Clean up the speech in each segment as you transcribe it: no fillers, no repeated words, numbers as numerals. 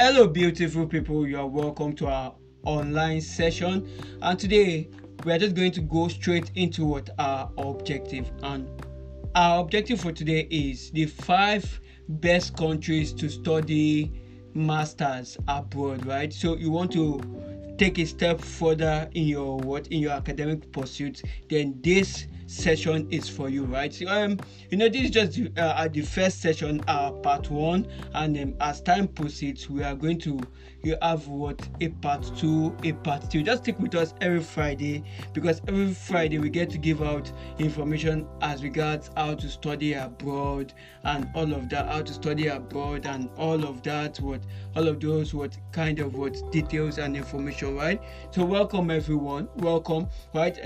Hello beautiful people, you are welcome to our online session, and today we are just going to go straight into what our objective. And our objective for today is the 5 best countries to study masters abroad, right? So you want to take a step further in your academic pursuits, then this session is for you, right? So, this is just the first session, part 1, and as time proceeds we are going to have a part 2, a part 2. Just stick with us every Friday, because every Friday we get to give out information as regards how to study abroad and all of that, how to study abroad and all of that, all of those details and information, right? So welcome everyone, welcome, right?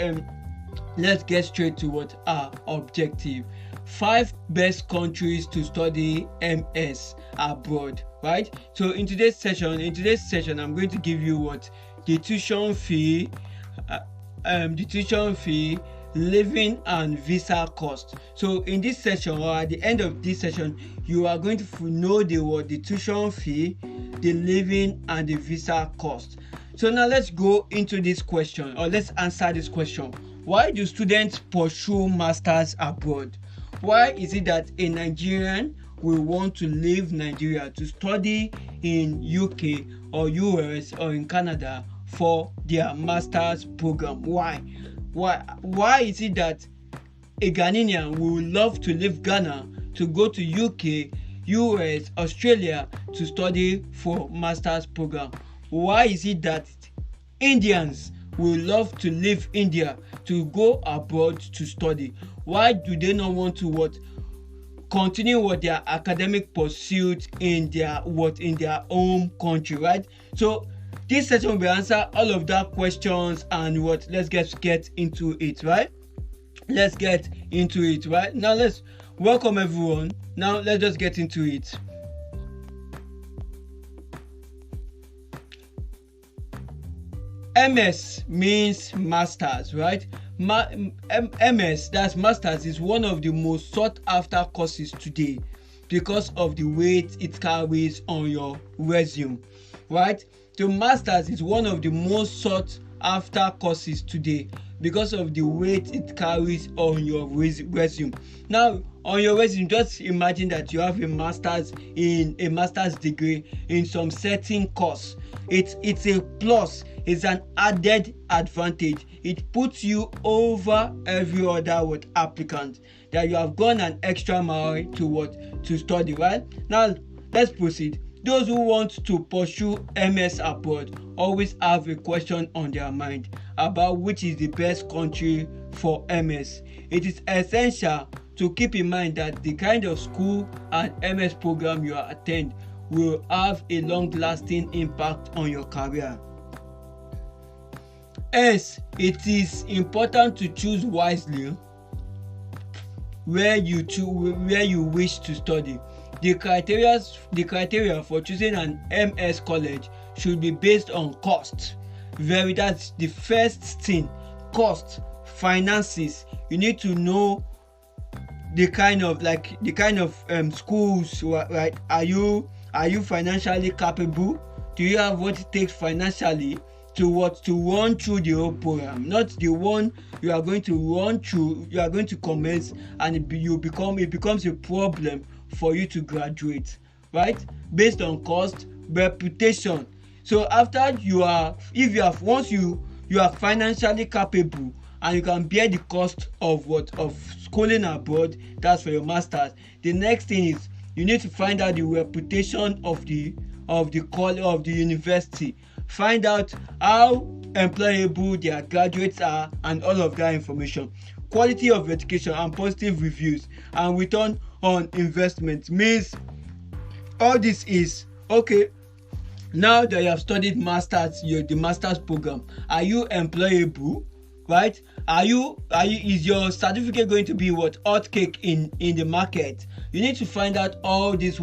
Let's get straight to what our objective. 5 best countries to study MS abroad, right? So in today's session I'm going to give you the tuition fee, living and visa cost. So in this session, or at the end of this session, you are going to know the tuition fee, the living and the visa cost. So now let's go into this question, or let's answer this question. Why do students pursue masters abroad? Why is it that a Nigerian will want to leave Nigeria to study in UK or US or in Canada for their masters program? Why is it that a Ghanaian will love to leave Ghana to go to UK, US, Australia to study for masters program? Why is it that Indians will love to leave India to go abroad to study? Why do they not want to continue their academic pursuit in their home country, right? So this session will answer all of that questions, and let's get into it, right? Let's get into it, right? Now let's welcome everyone. Now let's just get into it. MS means masters, right? MS, that's masters, is one of the most sought after courses today because of the weight it carries on your resume, right? So masters is one of the most sought after courses today because of the weight it carries on your resume. Now on your resume, just imagine that you have a master's degree in some certain course. It's a plus. It's an added advantage. It puts you over every other applicant, that you have gone an extra mile to study, right? Now let's proceed. Those who want to pursue MS abroad always have a question on their mind about which is the best country for MS. It is essential to keep in mind that the kind of school and MS program you attend will have a long-lasting impact on your career. Hence, it is important to choose wisely where you wish to study. The criteria for choosing an MS college should be based on cost. That's the first thing. Cost, finances. You need to know the kind of schools, right? Are you financially capable? Do you have what it takes financially to run through the whole program? Not the one you are going to run through, you are going to commence, and it becomes a problem for you to graduate, right? Based on cost, reputation. So once you are financially capable and you can bear the cost of schooling abroad, that's for your masters. The next thing is you need to find out the reputation of the college, of the university. Find out how employable their graduates are and all of that information. Quality of education and positive reviews and return on investment means all this is okay. Now that you have studied the master's program, are you employable, right? Is your certificate going to be hot cake in the market? You need to find out all of this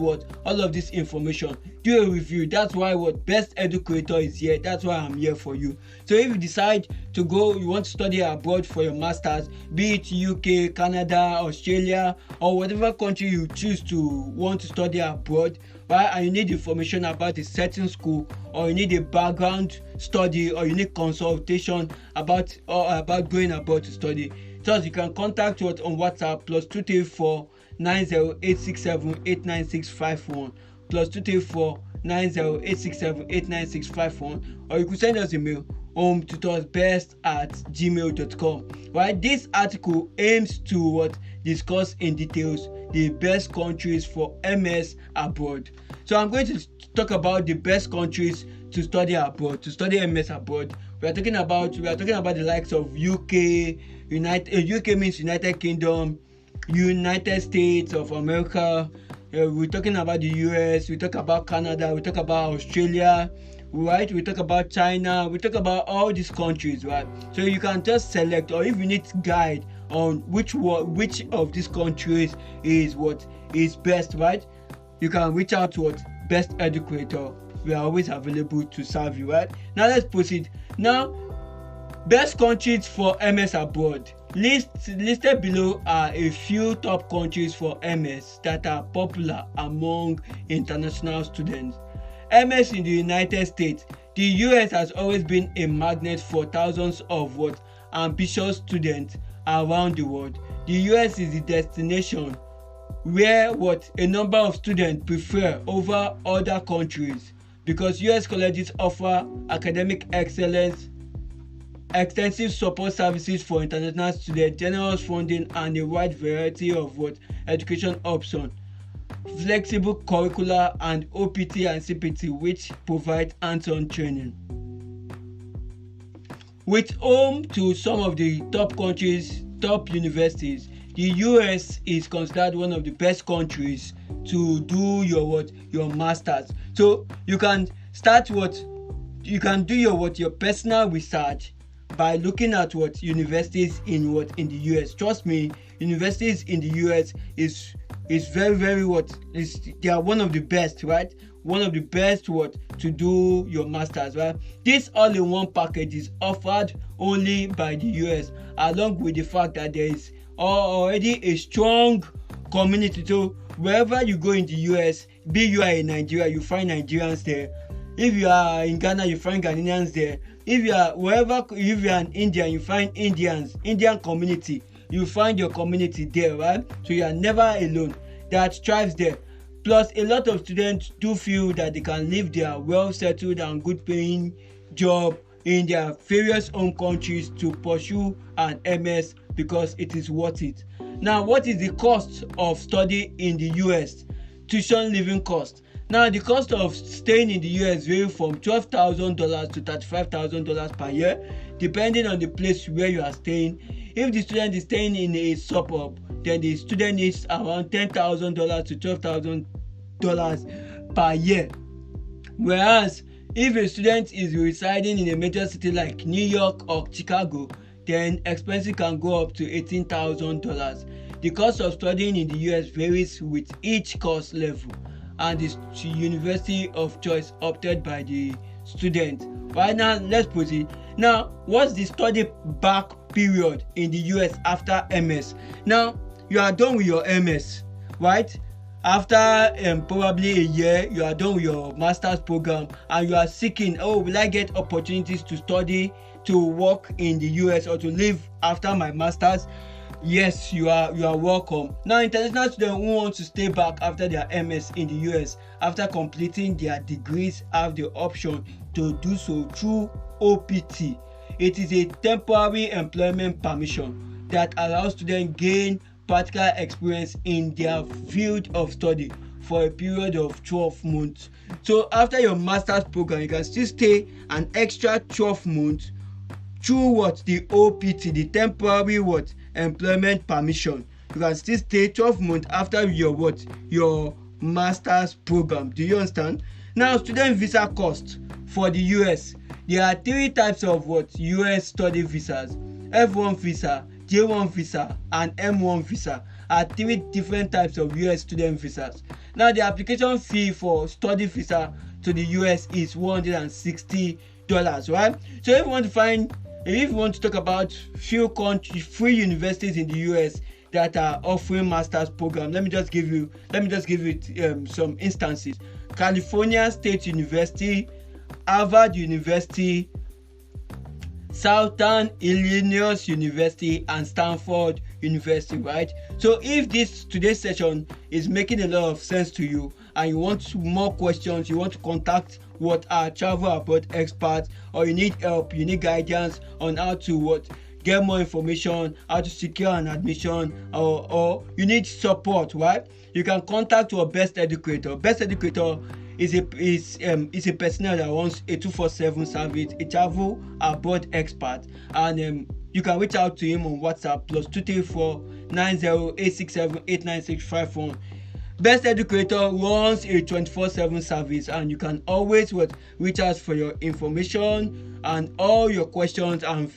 information. Do a review. That's why Best Educreator is here. That's why I'm here for you. So if you decide to go, you want to study abroad for your masters, be it UK, Canada, Australia, or whatever country you choose to want to study abroad, right? And you need information about a certain school, or you need a background study, or you need consultation about going abroad to study. So you can contact us on WhatsApp +234 90867 89651 +234 90867 89651, or you could send us a mail hometutorsbest@gmail.com. Right, this article aims to discuss in details the best countries for MS abroad. So I'm going to talk about the best countries to study abroad, to study MS abroad. We are talking about the likes of UK. UK means United Kingdom, United States of America. We're talking about the US, we talk about Canada, we talk about Australia, right? We talk about China, we talk about all these countries, right? So you can just select, or if you need guide on which of these countries is best, right? You can reach out to Best Educreator. We are always available to serve you, right? Now let's proceed. Now, best countries for MS abroad. Listed below are a few top countries for MS that are popular among international students. MS in the United States. The US has always been a magnet for thousands of ambitious students around the world. The US is the destination where a number of students prefer over other countries, because US colleges offer academic excellence, extensive support services for international students, generous funding, and a wide variety of education options, flexible curricula, and OPT and CPT, which provide hands-on training. With home to some of the top universities, the US is considered one of the best countries to do your masters. So you can do your personal research by looking at universities in the US. Trust me, universities in the US is very, very they are one of the best, right? One of the best to do your masters, right? This all-in-one package is offered only by the US, along with the fact that there is already a strong community. So wherever you go in the US, be you are in Nigeria, you find Nigerians there. If you are in Ghana, you find Ghanaians there. If you are in India, you find Indian community. You find your community there, right? So you are never alone. That thrives there. Plus, a lot of students do feel that they can leave their well-settled and good-paying job in their various home countries to pursue an MS because it is worth it. Now, what is the cost of study in the US? Tuition living cost. Now, the cost of staying in the US varies from $12,000 to $35,000 per year, depending on the place where you are staying. If the student is staying in a suburb, then the student needs around $10,000 to $12,000 per year. Whereas, if a student is residing in a major city like New York or Chicago, then expenses can go up to $18,000. The cost of studying in the US varies with each course level and the university of choice opted by the student. Right now, let's proceed. Now, what's the study back period in the US after MS? Now, you are done with your MS, right? After probably a year, you are done with your master's program and you are seeking, will I get opportunities to study, to work in the US or to live after my master's? Yes, you are welcome. Now, international students who want to stay back after their MS in the US after completing their degrees have the option to do so through OPT. It is a temporary employment permission that allows students gain practical experience in their field of study for a period of 12 months. So after your master's program, you can still stay an extra 12 months through the OPT, the temporary employment permission. You can still stay 12 months after your master's program. Do you understand? Now, student visa cost for the US. There are three types of US study visas: F1 visa, J1 visa, and M1 visa are three different types of US student visas. Now, the application fee for study visa to the US is $160. right? So if you want to talk about free universities in the US that are offering master's program, let me just give you some instances. California State University, Harvard University, Southern Illinois University, and Stanford University, right? So if today's session is making a lot of sense to you and you want more questions, you want to contact our travel abroad experts, or you need help, you need guidance on how to get more information, how to secure an admission, or you need support, right? You can contact our Best Educator. Best Educator is a personnel that wants a 24/7 service, a travel abroad expert, and you can reach out to him on WhatsApp +234 90 867 Best Educator runs a 24/7 service, and you can always reach out for your information and all your questions, and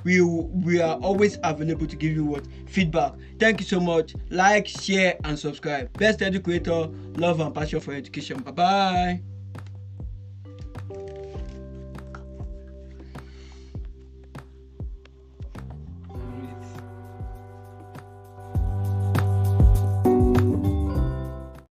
we are always available to give you feedback. Thank you so much. Like, share, and subscribe. Best Educator, love and passion for education. Bye bye.